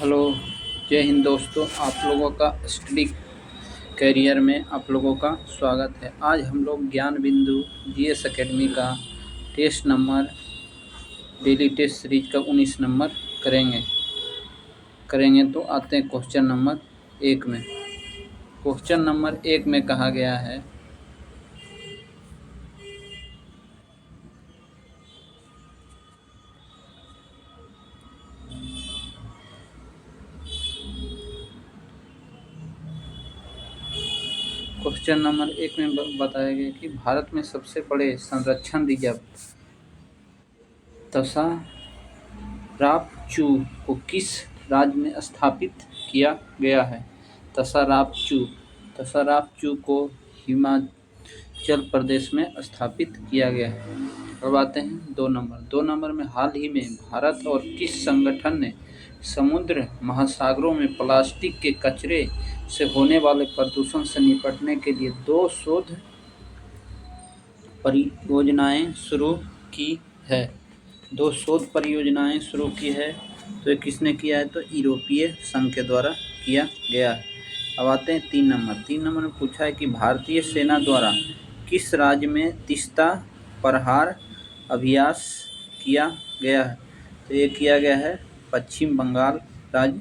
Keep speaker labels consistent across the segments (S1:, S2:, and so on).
S1: Hello. जय हिंद दोस्तों, आप लोगों का स्टडी करियर में आप लोगों का स्वागत है। आज हम लोग ज्ञान बिंदु जीएस एकेडमी का test number daily test series का 19 नंबर करेंगे। तो आते हैं क्वेश्चन नंबर 1 में। क्वेश्चन नंबर 1 में कहा गया है, क्वेश्चन नंबर 1 में बताया गया कि भारत में सबसे बड़े संरक्षण रिजर्व तसा रापचू को किस राज्य में स्थापित किया गया है? तसारापचू को हिमाचल प्रदेश में स्थापित किया गया है। अब आते हैं 2 नंबर में हाल ही में भारत और किस संगठन ने समुद्र महासागरों में प्लास्टिक के कचरे से होने वाले प्रदूषण से निपटने के लिए 2 शोध परियोजनाएं शुरू की है। 2 शोध परियोजनाएं शुरू की है। तो ये किसने किया है? तो यूरोपीय संघ के द्वारा किया गया है। अब आते हैं 3 नंबर में पूछा है कि भारतीय सेना द्वारा किस राज्य में तीस्ता प्रहार अभ्यास किया गया है? तो ये किया गया है पश्चिम बंगाल राज्य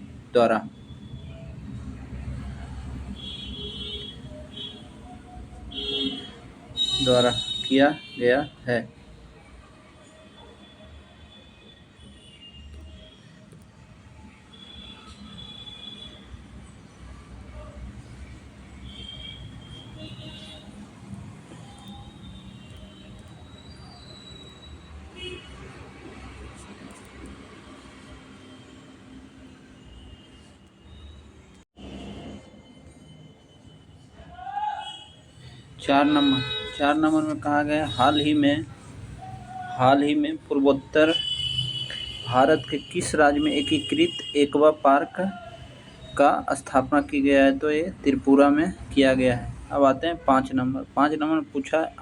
S1: द्वारा किया गया है। 4 नंबर में कहा गया हाल ही में पूर्वोत्तर भारत के किस राज्य में एकीकृत एक्वा पार्क का स्थापना की गया है? तो ये त्रिपुरा में किया गया है। अब आते हैं 5 नंबर में पूछा है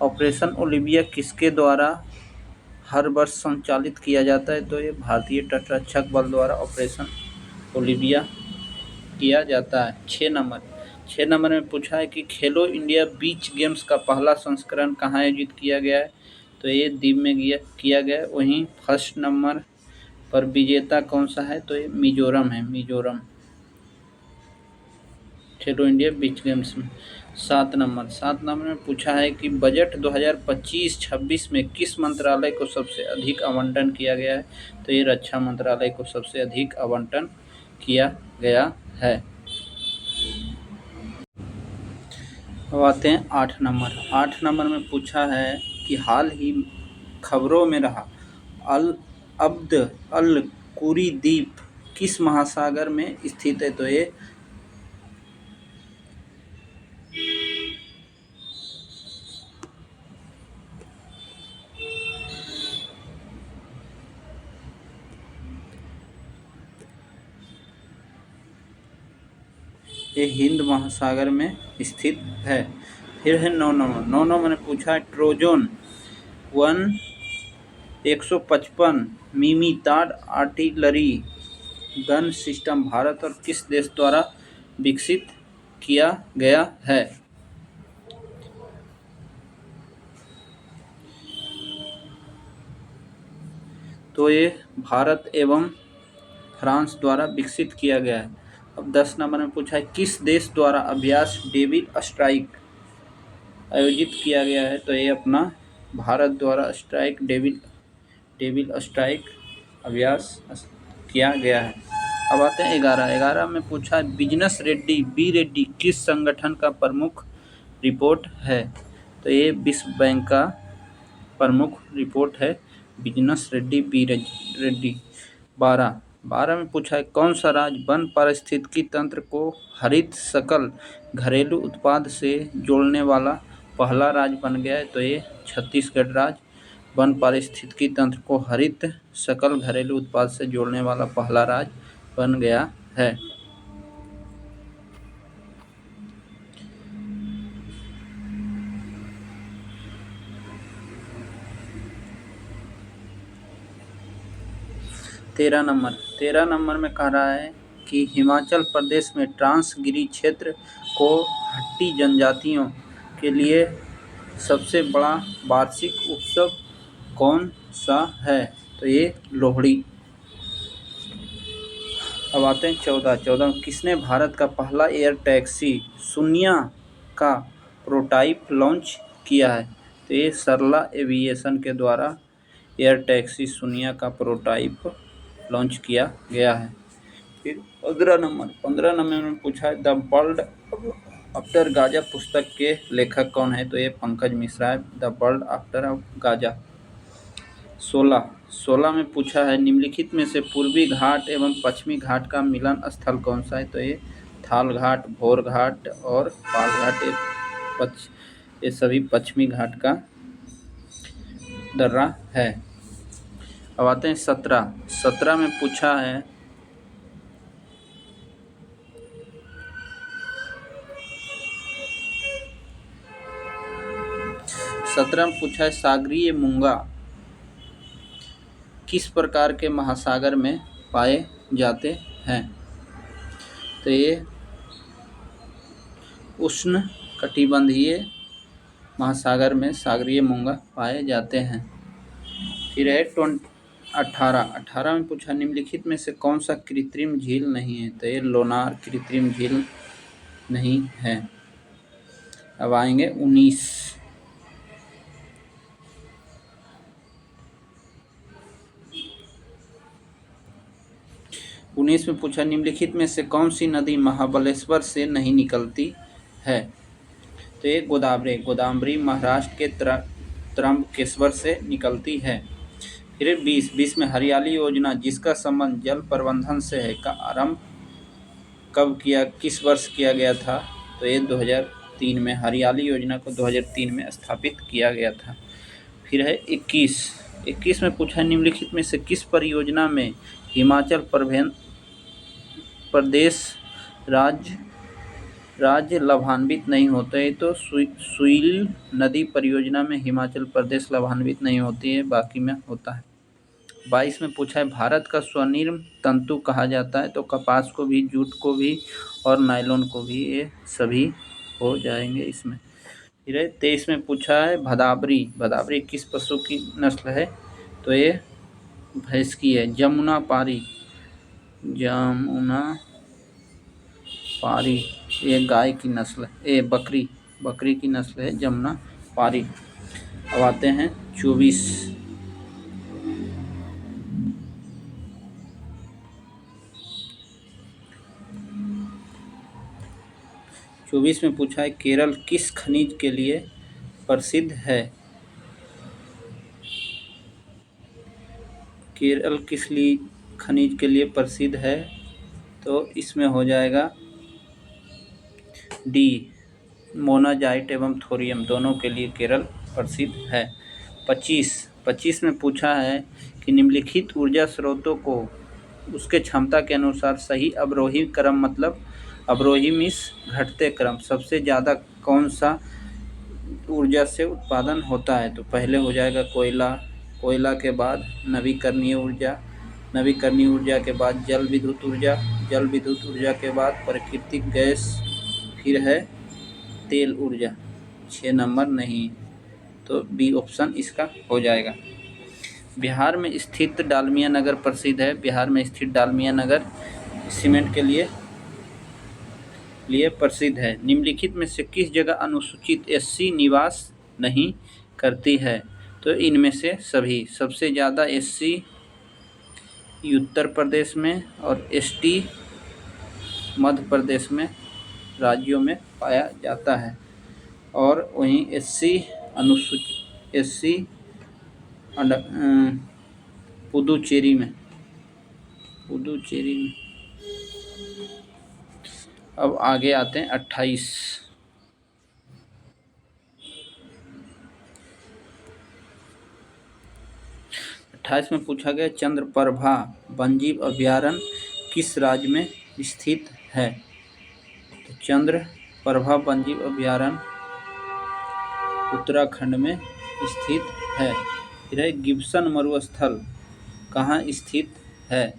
S1: ऑपरेशन ओलिविया किसके द्वारा हर वर्ष संचालित किया जाता है? तो ये भारतीय तटरक्षक बल द्वारा ऑपरेशन ओलिविया किया जाता है। 6 नंबर में पूछा है कि खेलो इंडिया बीच गेम्स का पहला संस्करण कहाँ आयोजित किया गया है? तो ये दीव में किया गया है। वहीं फर्स्ट नंबर पर विजेता कौन सा है? तो ये मिजोरम है। खेलो इंडिया बीच गेम्स में। 7 नंबर में पूछा है कि बजट 2025-26 में किस मंत्रालय को सबसे अधिक आवंटन किया गया है? तो ये रक्षा मंत्रालय को सबसे अधिक आवंटन किया गया है। अब आते हैं 8 नंबर में पूछा है कि हाल ही खबरों में रहा अल अब्द अल कुरी द्वीप किस महासागर में स्थित है? तो ये हिंद महासागर में स्थित है। फिर है 9 नंबर में पूछा है ट्रोजन 155 मिमी-ताड़ आर्टिलरी गन सिस्टम भारत और किस देश द्वारा विकसित किया गया है? तो ये भारत एवं फ्रांस द्वारा विकसित किया गया है। अब 10 नंबर में पूछा है किस देश द्वारा अभ्यास डेविल स्ट्राइक आयोजित किया गया है? तो ये अपना भारत द्वारा डेविल स्ट्राइक अभ्यास किया गया है। अब आते हैं 11 में पूछा है बिजनेस बी रेड्डी किस संगठन का प्रमुख रिपोर्ट है? तो ये विश्व बैंक का प्रमुख रिपोर्ट है बिजनेस बी रेड्डी। 12 में पूछा है कौन सा राज्य वन पारिस्थितिकी तंत्र को हरित सकल घरेलू उत्पाद से जोड़ने वाला पहला राज्य बन गया है? तो ये छत्तीसगढ़ राज्य वन पारिस्थितिकी तंत्र को हरित सकल घरेलू उत्पाद से जोड़ने वाला पहला राज्य बन गया है। 13 नंबर में कह रहा है कि हिमाचल प्रदेश में ट्रांसगिरी क्षेत्र को हट्टी जनजातियों के लिए सबसे बड़ा वार्षिक उत्सव कौन सा है? तो ये लोहड़ी। अब आते हैं 14 में किसने भारत का पहला एयर टैक्सी शून्य का प्रोटोटाइप लॉन्च किया है? तो ये सरला एविएशन के द्वारा एयर टैक्सी शून्य का प्रोटोटाइप लॉन्च किया गया है। फिर 15 नंबर में पूछा है द वर्ल्ड आफ्टर गाजा पुस्तक के लेखक कौन है? तो ये पंकज मिश्रा है, द वर्ल्ड आफ्टर गाजा। 16 में पूछा है निम्नलिखित में से पूर्वी घाट एवं पश्चिमी घाट का मिलन स्थल कौन सा है? तो ये थाल घाट, भोर घाट और पाल घाट ये सभी पश्चिमी घाट का दर्रा है। अब आते हैं 17 में पूछा है सागरीय मूंगा किस प्रकार के महासागर में पाए जाते हैं? तो ये उष्ण कटिबंधीय महासागर में सागरीय मूंगा पाए जाते हैं। फिर है 18 में पूछा निम्नलिखित में से कौन सा कृत्रिम झील नहीं है? तो ये लोनार कृत्रिम झील नहीं है। अब आएंगे 19 में पूछा निम्नलिखित में से कौन सी नदी महाबलेश्वर से नहीं निकलती है? तो ये गोदावरी महाराष्ट्र के त्रंबकेश्वर से निकलती है। फिर 20 में हरियाली योजना जिसका संबंध जल प्रबंधन से है का आरंभ किस वर्ष किया गया था? तो ये 2003 में हरियाली योजना को 2003 में स्थापित किया गया था। फिर है 21 में पूछा निम्नलिखित में से किस परियोजना में हिमाचल प्रदेश राज्य लाभान्वित नहीं होता है? तो सुइल नदी परियोजना में हिमाचल प्रदेश लाभान्वित नहीं होती है, बाकी में होता है। 22 में पूछा है भारत का स्वर्णिम तंतु कहा जाता है? तो कपास को भी, जूट को भी और नायलॉन को भी, ये सभी हो जाएंगे इसमें। फिर 23 में पूछा है भदावरी किस पशु की नस्ल है? तो ये भैंस की है। जमुना पारी ये गाय की नस्ल है, ये बकरी की नस्ल है जमुना पारी। अब आते हैं 24 में पूछा है केरल किस खनिज के लिए प्रसिद्ध है? केरल किस खनिज के लिए प्रसिद्ध है? तो इसमें हो जाएगा डी, मोनाजाइट एवं थोरियम दोनों के लिए केरल प्रसिद्ध है। 25 में पूछा है कि निम्नलिखित ऊर्जा स्रोतों को उसके क्षमता के अनुसार सही अवरोही क्रम मतलब अवरोही मीन्स घटते क्रम सबसे ज़्यादा कौन सा ऊर्जा से उत्पादन होता है? तो पहले हो जाएगा कोयला के बाद नवीकरणीय ऊर्जा के बाद जल विद्युत ऊर्जा के बाद प्राकृतिक गैस, फिर है तेल ऊर्जा। 6 नंबर नहीं, तो बी ऑप्शन इसका हो जाएगा। बिहार में स्थित डालमिया नगर प्रसिद्ध है। बिहार में स्थित डालमिया नगर सीमेंट के लिए प्रसिद्ध है। निम्नलिखित में से किस जगह अनुसूचित एससी निवास नहीं करती है? तो इनमें से सभी। सबसे ज़्यादा एससी उत्तर प्रदेश में और एसटी मध्य प्रदेश में राज्यों में पाया जाता है, और वहीं एससी पुदुचेरी में। अब आगे आते हैं 28 में पूछा गया चंद्रप्रभा वन्यजीव अभयारण्य किस राज्य में स्थित है? तो चंद्रप्रभा वन्यजीव अभयारण्य उत्तराखंड में स्थित है। फिर है गिब्सन मरुस्थल कहाँ स्थित है?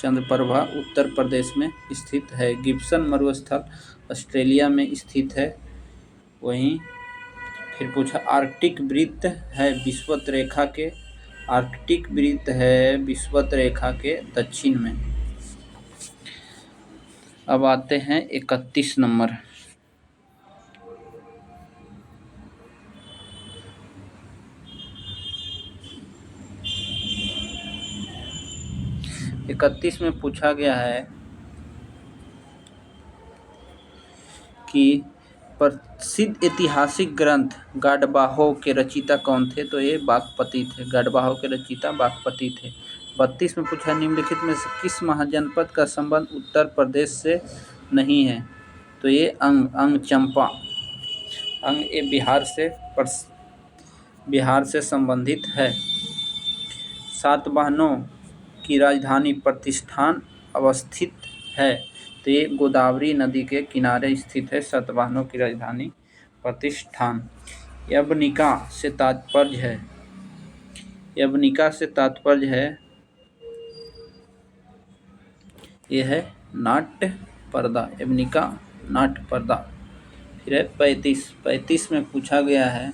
S1: चंद्रप्रभा उत्तर प्रदेश में स्थित है। गिब्सन मरुस्थल ऑस्ट्रेलिया में स्थित है। वहीं फिर पूछा आर्कटिक वृत्त है विषुवत रेखा के दक्षिण में। अब आते हैं 31 नंबर। इकतीस में पूछा गया है कि प्रसिद्ध ऐतिहासिक ग्रंथ गाडवाहों के रचयिता कौन थे? तो ये वाकपति थे। गाडवाहों के रचयिता वाकपति थे। 32 में पूछा निम्नलिखित में से किस महाजनपद का संबंध उत्तर प्रदेश से नहीं है? तो ये अंग चंपा। अंग ये बिहार से संबंधित है। सातवाहनों की राजधानी प्रतिष्ठान अवस्थित है। तो ये गोदावरी नदी के किनारे स्थित है सातवाहनों की राजधानी प्रतिष्ठान। यवनिका से तात्पर्य है यह है नाट्य पर्दा। यवनिका नाट्य पर्दा। फिर है 35 में पूछा गया है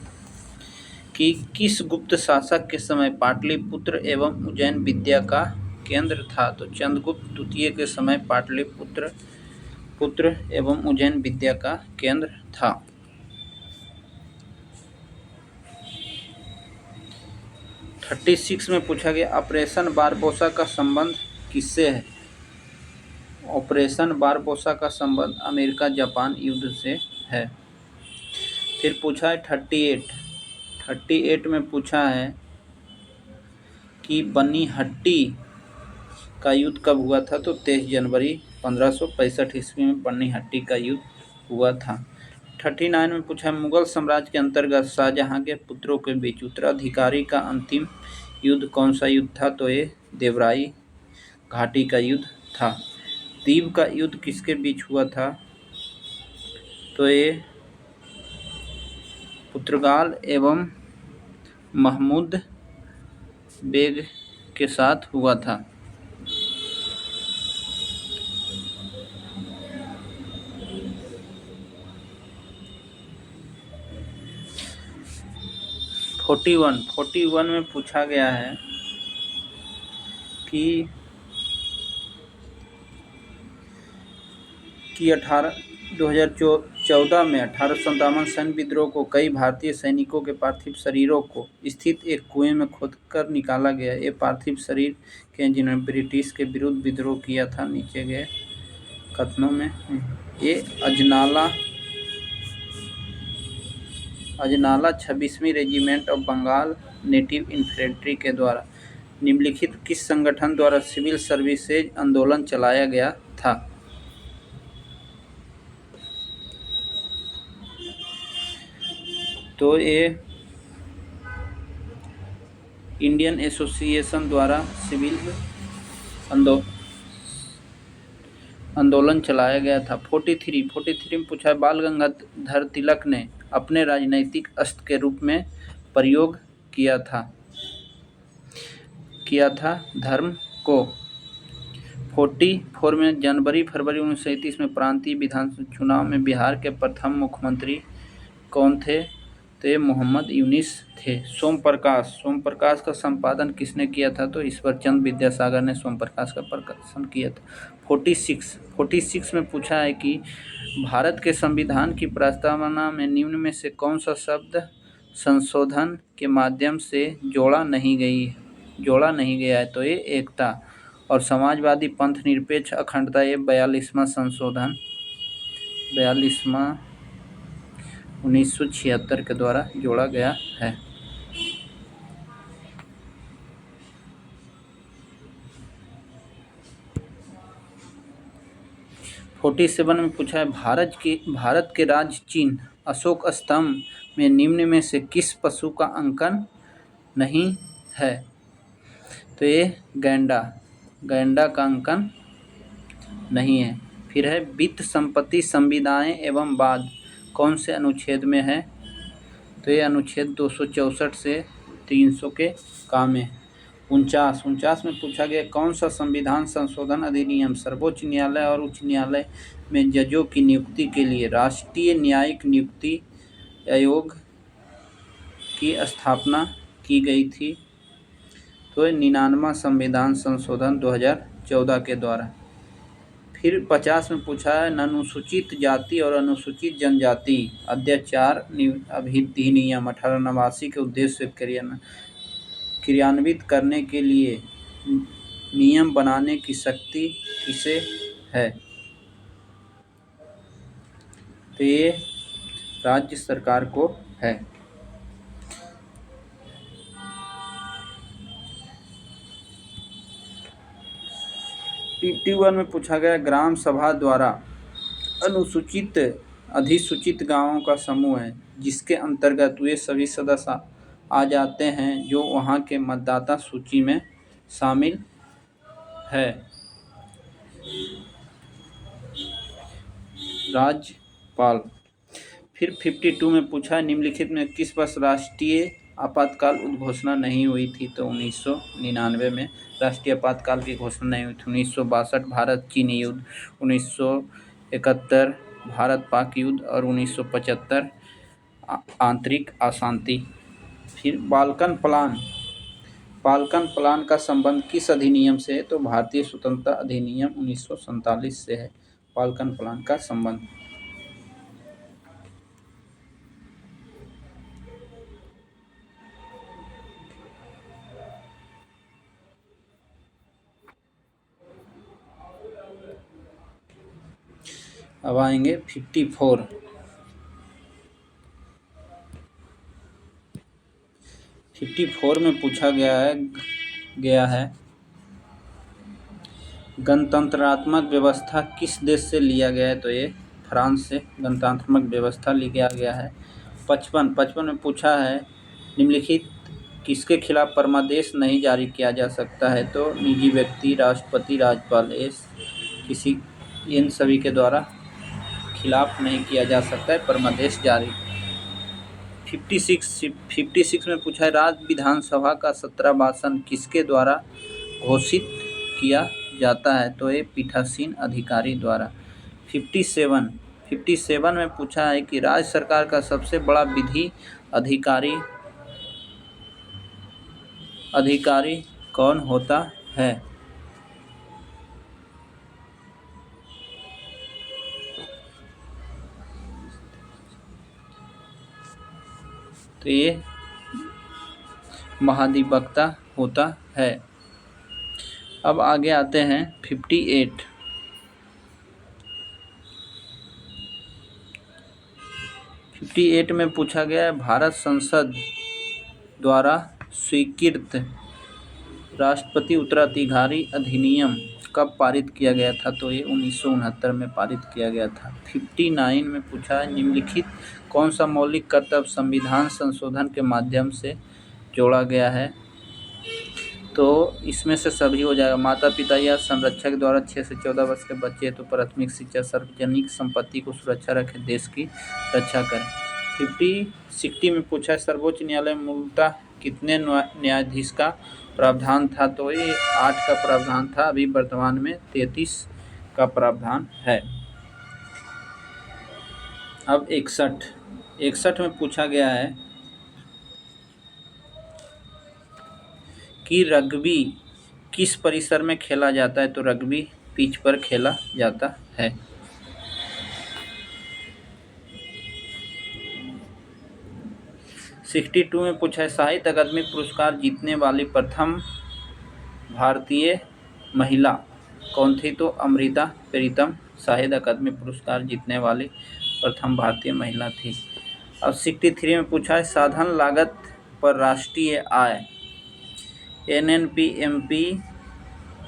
S1: कि किस गुप्त शासक के समय पाटलिपुत्र एवं उज्जैन विद्या का केंद्र था? तो चंद्रगुप्त द्वितीय के समय पाटलिपुत्र एवं उज्जैन विद्या का केंद्र था। 36 में पूछा गया ऑपरेशन बारबोसा का संबंध किससे है? ऑपरेशन बारबोसा का संबंध अमेरिका जापान युद्ध से है। फिर पूछा है 38 में पूछा है कि बनीहट्टी का युद्ध कब हुआ था? तो 23 जनवरी 1565 ईस्वी में बनीहट्टी का युद्ध हुआ था। 39 में पूछा है मुगल साम्राज्य के अंतर्गत शाहजहां के पुत्रों के बीच उत्तराधिकारी का अंतिम युद्ध कौन सा युद्ध था? तो ये देवराई घाटी का युद्ध था। दीव का युद्ध किसके बीच हुआ था? तो ये पुर्तगाल एवं महमूद बेग के साथ हुआ था। फोर्टी वन में पूछा गया है कि 2014 में 1857 सैन्य विद्रोह को कई भारतीय सैनिकों के पार्थिव शरीरों को स्थित एक कुएं में खोदकर निकाला गया। ये पार्थिव शरीर के जिन्होंने ब्रिटिश के विरुद्ध विद्रोह किया था नीचे गए कथनों में। ये अजनाला 26वीं regiment of Bengal native infantry के द्वारा निम्नलिखित किस संगठन द्वारा सिविल सर्विसेज आंदोलन चलाया गया था? तो ये इंडियन एसोसिएशन द्वारा सिविल आंदोलन चलाया गया था। 43 में पूछा बाल गंगाधर तिलक ने अपने राजनैतिक अस्त्र के रूप में प्रयोग किया था धर्म को। 44 में फरवरी 1937 में प्रांतीय विधानसभा चुनाव में बिहार के प्रथम मुख्यमंत्री कौन थे? तो ये मोहम्मद यूनिस थे। सोम प्रकाश का संपादन किसने किया था? तो ईश्वरचंद विद्यासागर ने सोम प्रकाश का प्रकाशन किया था। 46 में पूछा है कि भारत के संविधान की प्रस्तावना में निम्न में से कौन सा शब्द संशोधन के माध्यम से जोड़ा नहीं गया है? तो ये एकता और समाजवादी पंथ निरपेक्ष अखंडता। ये 42वां संशोधन 1976 के द्वारा जोड़ा गया है। में पूछा है भारत के राज्य चिन्ह अशोक स्तंभ में निम्न में से किस पशु का अंकन नहीं है? तो ये गैंडा का अंकन नहीं है। फिर है वित्त संपत्ति संविदाएं एवं वाद कौन से अनुच्छेद में है? तो ये अनुच्छेद 264 से 300 के काम में। 49 में पूछा गया कौन सा संविधान संशोधन अधिनियम सर्वोच्च न्यायालय और उच्च न्यायालय में जजों की नियुक्ति के लिए राष्ट्रीय न्यायिक नियुक्ति आयोग की स्थापना की गई थी। तो 99वां संविधान संशोधन 2014 के द्वारा। फिर 50 में पूछा है अनुसूचित जाति और अनुसूचित जनजाति अत्याचार अधिनियम 1889 के उद्देश्य से क्रियान्वित करने के लिए नियम बनाने की शक्ति किसे है? तो ये राज्य सरकार को है। PT1 में पूछा गया ग्राम सभा द्वारा अनुसूचित अधिसूचित गांवों का समूह है जिसके अंतर्गत वे सभी सदस्य आ जाते हैं जो वहां के मतदाता सूची में शामिल है। राज्यपाल। फिर 52 में पूछा निम्नलिखित में किस वर्ष राष्ट्रीय आपातकाल उद्घोषणा नहीं हुई थी? तो 1999 में राष्ट्रीय आपातकाल की घोषणा नहीं हुई थी। 1962 भारत चीन युद्ध, 1971 भारत पाक युद्ध और 1975 आंतरिक अशांति। फिर बाल्कन प्लान का संबंध किस अधिनियम से है? तो भारतीय स्वतंत्रता अधिनियम 1947 से है बाल्कन प्लान का संबंध। अब आएंगे 54। 54 में पूछा गया है गणतंत्रात्मक व्यवस्था किस देश से लिया गया है? तो ये फ्रांस से गणतंत्रात्मक व्यवस्था लिया गया है। 55 में पूछा है निम्नलिखित किसके खिलाफ परमादेश नहीं जारी किया जा सकता है? तो निजी व्यक्ति, राष्ट्रपति, राज्यपाल, इन सभी के द्वारा खिलाफ नहीं किया जा सकता है परमादेश जारी। 56 में पूछा है राज्य विधानसभा का 17वां भाषण किसके द्वारा घोषित किया जाता है? तो ये पीठासीन अधिकारी द्वारा। 57 में पूछा है कि राज्य सरकार का सबसे बड़ा विधि अधिकारी कौन होता है? तो ये महाधिवक्ता होता है। अब आगे आते हैं 58 में पूछा गया है भारत संसद द्वारा स्वीकृत राष्ट्रपति उत्तराधिकारी अधिनियम कब पारित किया गया था? तो ये 1969 में पारित किया गया था। 59 में पूछा है निम्नलिखित कौन सा मौलिक कर्तव्य संविधान संशोधन के माध्यम से जोड़ा गया है? तो इसमें से सभी हो जाएगा। माता पिता या संरक्षक द्वारा 6 से 14 वर्ष के बच्चे तो प्राथमिक शिक्षा, सार्वजनिक संपत्ति को सुरक्षा रखें, देश की रक्षा करें। 60 में पूछा है सर्वोच्च न्यायालय मूलतः कितने न्यायाधीश का प्रावधान था? तो ये 8 का प्रावधान था, अभी वर्तमान में 33 का प्रावधान है। अब 61 में पूछा गया है कि रग्बी किस परिसर में खेला जाता है? तो रग्बी पिच पर खेला जाता है। (62) में पूछा है साहित्य अकादमी पुरस्कार जीतने वाली प्रथम भारतीय महिला कौन थी? तो अमृता प्रीतम साहित्य अकादमी पुरस्कार जीतने वाली प्रथम भारतीय महिला थी। अब 63 में पूछा है साधन लागत पर राष्ट्रीय आय NNP-MP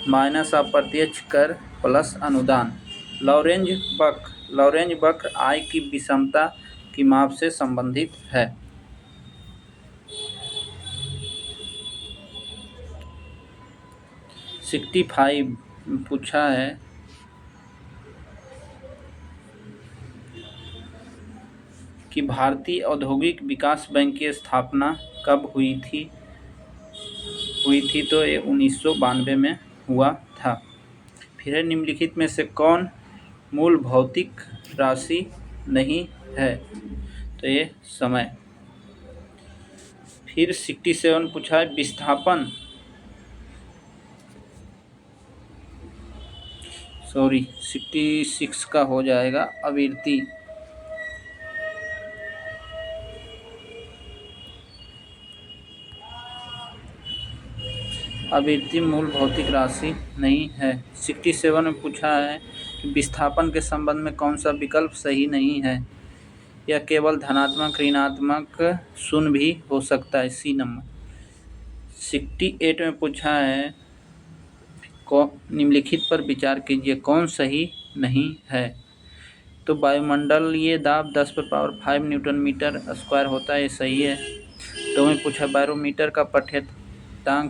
S1: माइनस अप्रत्यक्ष कर प्लस अनुदान लॉरेंज वक्र आय की विषमता की माप से संबंधित है। (65) पूछा है कि भारतीय औद्योगिक विकास बैंक की स्थापना कब हुई थी? तो ये 1992 में हुआ था। फिर है, निम्नलिखित में से कौन मूल भौतिक राशि नहीं है? तो ये समय। फिर 67 पूछा है, विस्थापन 66 का हो जाएगा आवृत्ति। आवृत्ति मूल भौतिक राशि नहीं है। 67 में पूछा है कि विस्थापन के संबंध में कौन सा विकल्प सही नहीं है? यह केवल धनात्मक, ऋणात्मक, शून्य भी हो सकता है। सी नंबर। 68 में पूछा है, निम्नलिखित पर विचार कीजिए, कौन सही नहीं है? तो वायुमंडलीय दाब 10⁵ न्यूटन मीटर स्क्वायर होता है, ये सही है। तो मैं पूछा, बैरोमीटर का पठ्यांक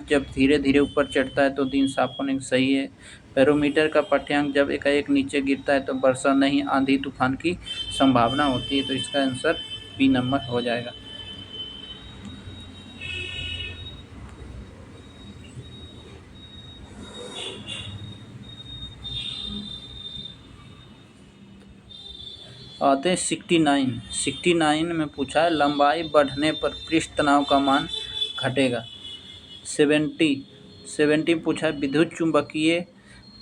S1: जब धीरे धीरे ऊपर चढ़ता है तो दिन साफ होने की, सही है। बैरोमीटर का पठ्यांक जब एकाएक नीचे गिरता है तो वर्षा नहीं, आंधी तूफान की संभावना होती है। तो इसका आंसर बी नंबर हो जाएगा। आते हैं 69 में पूछा है, लंबाई बढ़ने पर पृष्ठ तनाव का मान घटेगा। 70 पूछा है, विद्युत चुंबकीय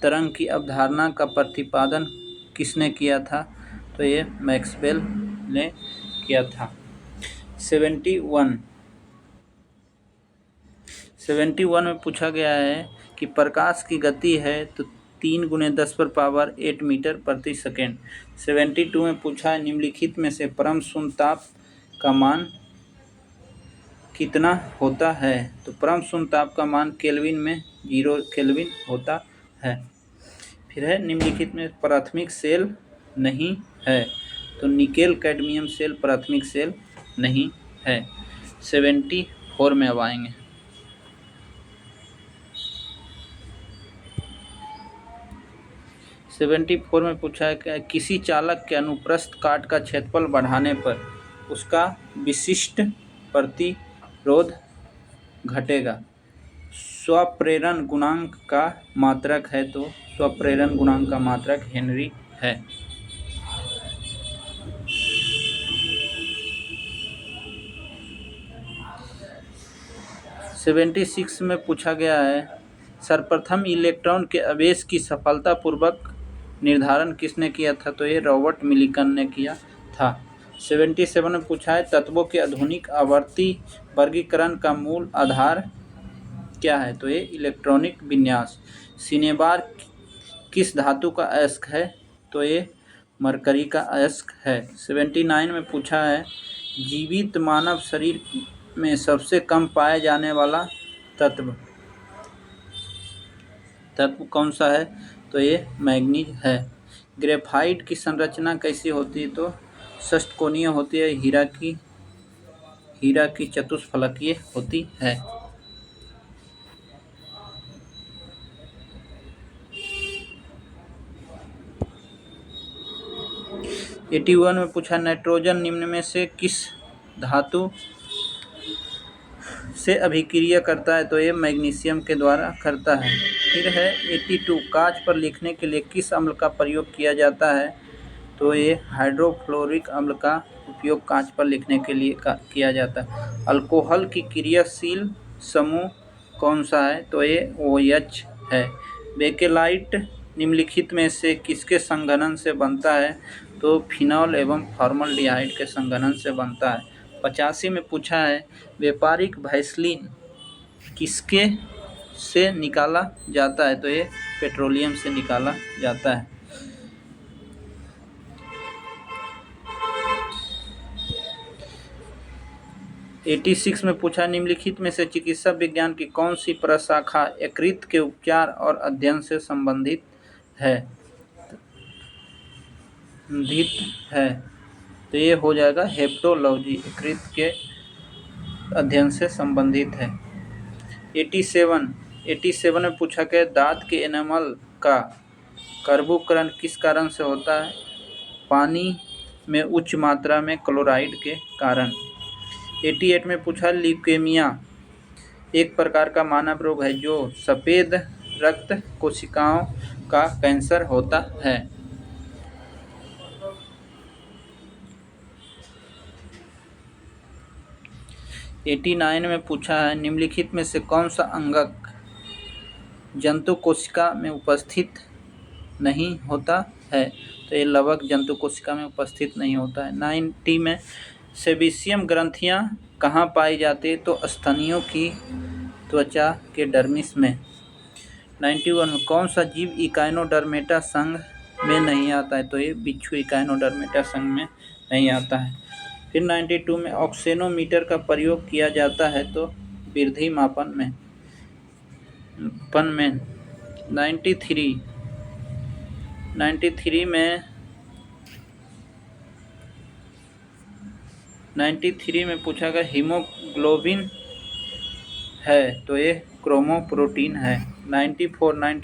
S1: तरंग की अवधारणा का प्रतिपादन किसने किया था? तो ये मैक्सवेल ने किया था। 71 में पूछा गया है कि प्रकाश की गति है तो 3 × 10⁸ मीटर प्रति सेकेंड। 72 में पूछा है, निम्नलिखित में से परम शून्य ताप का मान कितना होता है? तो परम शून्य ताप का मान केल्विन में 0 केल्विन होता है। फिर है, निम्नलिखित में प्राथमिक सेल नहीं है? तो निकेल कैडमियम सेल प्राथमिक सेल नहीं है। 74 में अब आएंगे। 74 में पूछा है कि किसी चालक के अनुप्रस्थ काट का क्षेत्रफल बढ़ाने पर उसका विशिष्ट प्रतिरोध घटेगा। स्वप्रेरण गुणांक का मात्रक है, तो स्वप्रेरण गुणांक का मात्रक हेनरी है। सेवेंटी 76 में पूछा गया है, सर्वप्रथम इलेक्ट्रॉन के आवेश की सफलतापूर्वक निर्धारण किसने किया था? तो ये रॉबर्ट मिलिकन ने किया था। 77 में पूछा है, तत्वों के आधुनिक आवर्ती वर्गीकरण का मूल आधार क्या है? तो ये इलेक्ट्रॉनिक विन्यास। सिनेबार किस धातु का अयस्क है? तो ये मरकरी का अयस्क है। 79 में पूछा है, जीवित मानव शरीर में सबसे कम पाया जाने वाला तत्व कौन सा है? तो ये मैग्नीज है। ग्रेफाइट की संरचना कैसी होती है? तो षटकोणीय होती है। हीरा की चतुष्फलकीय होती है। 81 में पूछा, नाइट्रोजन निम्न में से किस धातु से अभिक्रिया करता है? तो ये मैग्नीशियम के द्वारा करता है। फिर है 82, कांच पर लिखने के लिए किस अम्ल का प्रयोग किया जाता है? तो ये हाइड्रोफ्लोरिक अम्ल का उपयोग कांच पर लिखने के लिए किया जाता है। अल्कोहल की क्रियाशील समूह कौन सा है? तो ये OH है। बेकेलाइट निम्नलिखित में से किसके संघनन से बनता है? तो फिनॉल एवं फॉर्मल्डिहाइड के संघनन से बनता है। 85 में पूछा है, व्यापारिक वैसलीन किसके से निकाला जाता है? तो ये पेट्रोलियम से निकाला जाता है। 86 में पूछा, निम्नलिखित में से चिकित्सा विज्ञान की कौन सी प्रशाखा यकृत के उपचार और अध्ययन से संबंधित है? तो ये हो जाएगा हेप्टोलॉजी, यकृत के अध्ययन से संबंधित है। 87 में पूछा गया, दांत के एनामल का कर्बूकरण किस कारण से होता है? पानी में उच्च मात्रा में क्लोराइड के कारण। 88 में पूछा ल्यूकेमिया एक प्रकार का मानव रोग है जो सफ़ेद रक्त कोशिकाओं का कैंसर होता है। 89 में पूछा है निम्नलिखित में से कौन सा अंगक जंतु कोशिका में उपस्थित नहीं होता है। तो ये लवक जंतु कोशिका में उपस्थित नहीं होता है। 90 में सेबेसियम ग्रंथियां कहाँ पाई जाती है। तो स्तनियों की त्वचा के डर्मिस में। 91 में कौन सा जीव इकाइनोडर्मेटा संघ में नहीं आता है। तो ये बिच्छू इकाइनोडर्मेटा संघ में नहीं आता है। फिर 92 में ऑक्सेनोमीटर का प्रयोग किया जाता है तो वृद्धि मापन में। 93 में पूछा गया हीमोग्लोबिन है तो ये क्रोमोप्रोटीन है। 94 में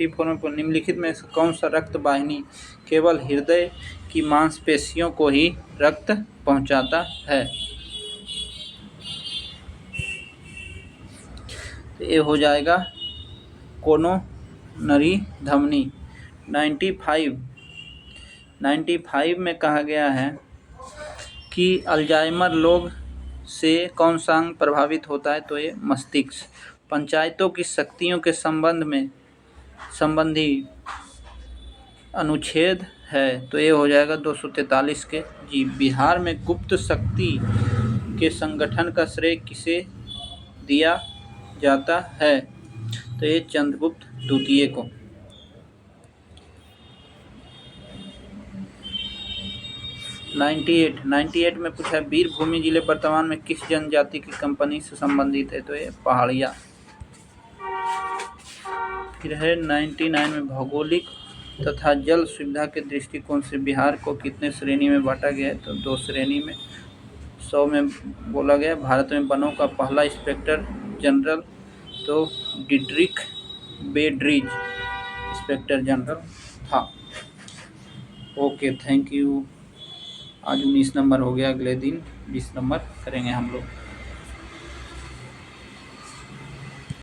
S1: निम्नलिखित में से कौन सा रक्त वाहिनी केवल हृदय की मांसपेशियों को ही रक्त पहुंचाता है। तो ये हो जाएगा कोरोनरी धमनी। 95 में कहा गया है कि अल्जाइमर रोग से कौन सा अंग प्रभावित होता है। तो ये मस्तिष्क। पंचायतों की शक्तियों के संबंधी अनुच्छेद है तो ये हो जाएगा 243 के जी। बिहार में गुप्त शक्ति के संगठन का श्रेय किसे दिया जाता है। तो ये चंद्रगुप्त द्वितीय को। 98 में पूछा वीरभूमि जिले वर्तमान में किस जनजाति की कंपनी से संबंधित है। तो ये पहाड़िया। फिर है 99 में भौगोलिक तथा जल सुविधा के दृष्टिकोण से बिहार को कितने श्रेणी में बांटा गया है। तो 2 श्रेणी में। 100 में बोला गया भारत में वनों का पहला इंस्पेक्टर जनरल तो डिड्रिक बेड्रीज इंस्पेक्टर जनरल था। Okay, thank you. आज 19 नंबर हो गया, अगले दिन 20 नंबर करेंगे हम लोग।